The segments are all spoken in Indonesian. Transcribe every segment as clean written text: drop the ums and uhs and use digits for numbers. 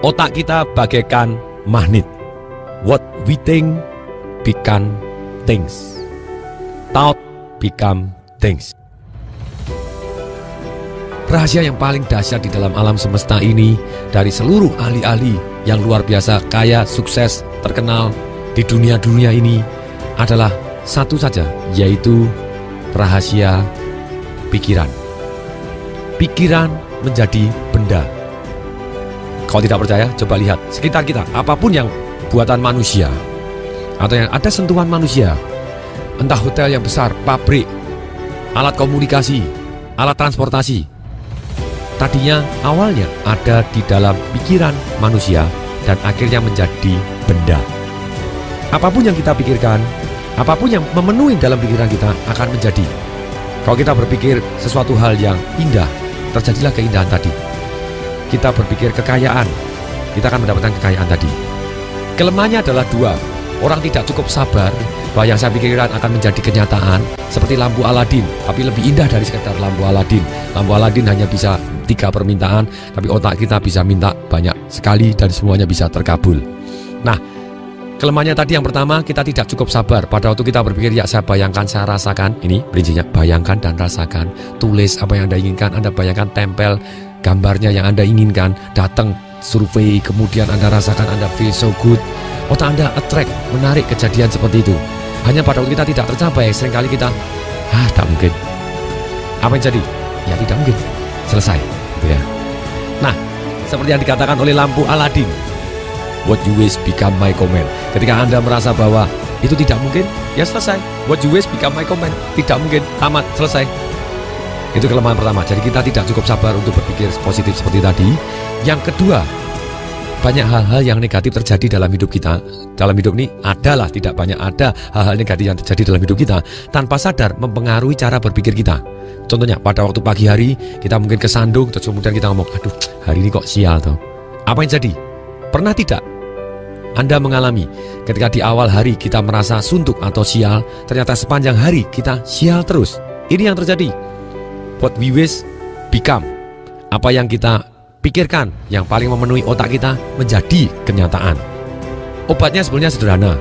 Otak kita bagaikan magnet. What we think become things. Thought become things. Rahasia yang paling dahsyat di dalam alam semesta ini dari seluruh ahli-ahli yang luar biasa, kaya, sukses, terkenal di dunia-dunia ini adalah satu saja, yaitu rahasia pikiran. Pikiran menjadi benda. Kalau tidak percaya, coba lihat sekitar kita. Apapun yang buatan manusia atau yang ada sentuhan manusia, entah hotel yang besar, pabrik, alat komunikasi, alat transportasi, tadinya awalnya ada di dalam pikiran manusia dan akhirnya menjadi benda. Apapun yang kita pikirkan, apapun yang memenuhi dalam pikiran kita akan menjadi. Kalau kita berpikir sesuatu hal yang indah, terjadilah keindahan tadi. Kita berpikir kekayaan, kita akan mendapatkan kekayaan tadi. Kelemahannya adalah dua. Orang tidak cukup sabar bahwa yang saya pikirkan akan menjadi kenyataan, seperti lampu Aladin, tapi lebih indah dari sekedar lampu Aladin. Lampu Aladin hanya bisa 3 permintaan, tapi otak kita bisa minta banyak sekali dan semuanya bisa terkabul. Nah, kelemahannya tadi yang pertama, kita tidak cukup sabar. Pada waktu kita berpikir, ya saya bayangkan, saya rasakan. Ini prinsipnya, bayangkan dan rasakan. Tulis apa yang Anda inginkan, Anda bayangkan, tempel gambarnya yang Anda inginkan, datang survei, kemudian Anda rasakan, Anda feel so good. Otak Anda attract, menarik kejadian seperti itu. Hanya pada waktu kita tidak tercapai, seringkali kita, tak mungkin. Apa yang jadi? Ya tidak mungkin. Selesai, gitu ya. Nah, seperti yang dikatakan oleh lampu Aladin, what you wish become my command. Ketika Anda merasa bahwa itu tidak mungkin, ya selesai. What you wish become my command. Tidak mungkin, tamat, selesai. Itu kelemahan pertama. Jadi kita tidak cukup sabar untuk berpikir positif seperti tadi. Yang kedua, banyak hal-hal yang negatif terjadi dalam hidup kita. Dalam hidup ini adalah tidak banyak, ada hal-hal negatif yang terjadi dalam hidup kita tanpa sadar mempengaruhi cara berpikir kita. Contohnya pada waktu pagi hari kita mungkin kesandung, terus kemudian kita ngomong, aduh hari ini kok sial tuh. Apa yang jadi? Pernah tidak Anda mengalami ketika di awal hari kita merasa suntuk atau sial, ternyata sepanjang hari kita sial terus? Ini yang terjadi. What we wish become. Apa yang kita pikirkan yang paling memenuhi otak kita menjadi kenyataan. Obatnya sebenarnya sederhana,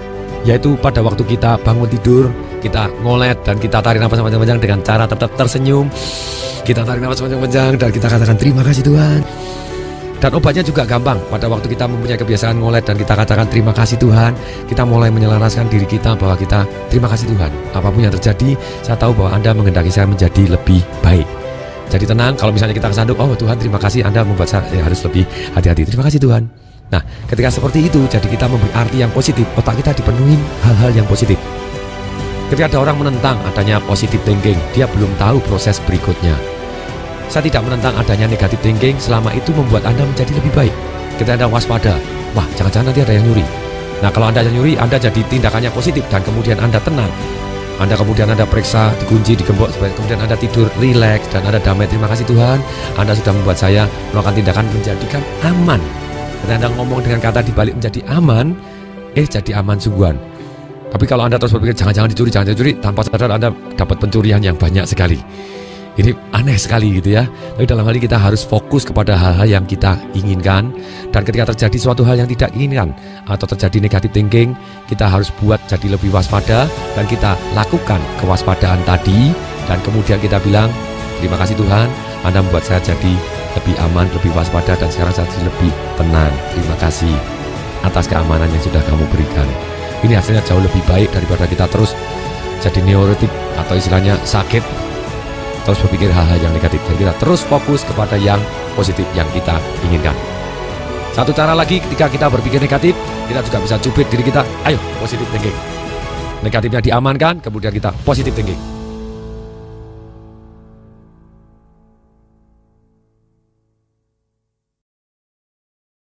yaitu pada waktu kita bangun tidur, kita ngolet dan kita tarik nafas panjang-panjang dengan cara tetap tersenyum. Kita tarik nafas panjang-panjang dan kita katakan terima kasih Tuhan. Dan obatnya juga gampang. Pada waktu kita mempunyai kebiasaan ngolet dan kita katakan terima kasih Tuhan, kita mulai menyelaraskan diri kita bahwa kita terima kasih Tuhan. Apapun yang terjadi, saya tahu bahwa Anda menghendaki saya menjadi lebih baik. Jadi tenang, kalau misalnya kita kesandung, oh Tuhan terima kasih Anda membuat saya harus lebih hati-hati. Terima kasih Tuhan. Nah, ketika seperti itu, jadi kita memberi arti yang positif. Otak kita dipenuhi hal-hal yang positif. Ketika ada orang menentang adanya positive thinking, dia belum tahu proses berikutnya. Saya tidak menentang adanya negative thinking selama itu membuat Anda menjadi lebih baik. Ketika Anda waspada, wah jangan-jangan nanti ada yang nyuri. Nah, kalau Anda yang nyuri, Anda jadi tindakannya positif dan kemudian Anda tenang. Anda kemudian Anda periksa, dikunci, digembok, kemudian Anda tidur, rileks, dan Anda damai. Terima kasih Tuhan, Anda sudah membuat saya melakukan tindakan menjadikan aman. Dan Anda ngomong dengan kata dibalik menjadi aman, jadi aman sungguhan. Tapi kalau Anda terus berpikir, jangan-jangan dicuri, jangan dicuri, tanpa sadar Anda dapat pencurian yang banyak sekali. Ini aneh sekali gitu ya. Tapi dalam hal ini kita harus fokus kepada hal-hal yang kita inginkan. Dan ketika terjadi suatu hal yang tidak inginkan atau terjadi negative thinking, kita harus buat jadi lebih waspada. Dan kita lakukan kewaspadaan tadi. Dan kemudian kita bilang, terima kasih Tuhan, Anda membuat saya jadi lebih aman, lebih waspada. Dan sekarang saya jadi lebih tenang. Terima kasih atas keamanan yang sudah kamu berikan. Ini hasilnya jauh lebih baik daripada kita terus jadi neurotik atau istilahnya sakit, terus berpikir hal-hal yang negatif. Jadi kita terus fokus kepada yang positif yang kita inginkan. Satu cara lagi, ketika kita berpikir negatif, kita juga bisa cubit diri kita. Ayo, positive thinking. Negatifnya diamankan, kemudian kita positive thinking.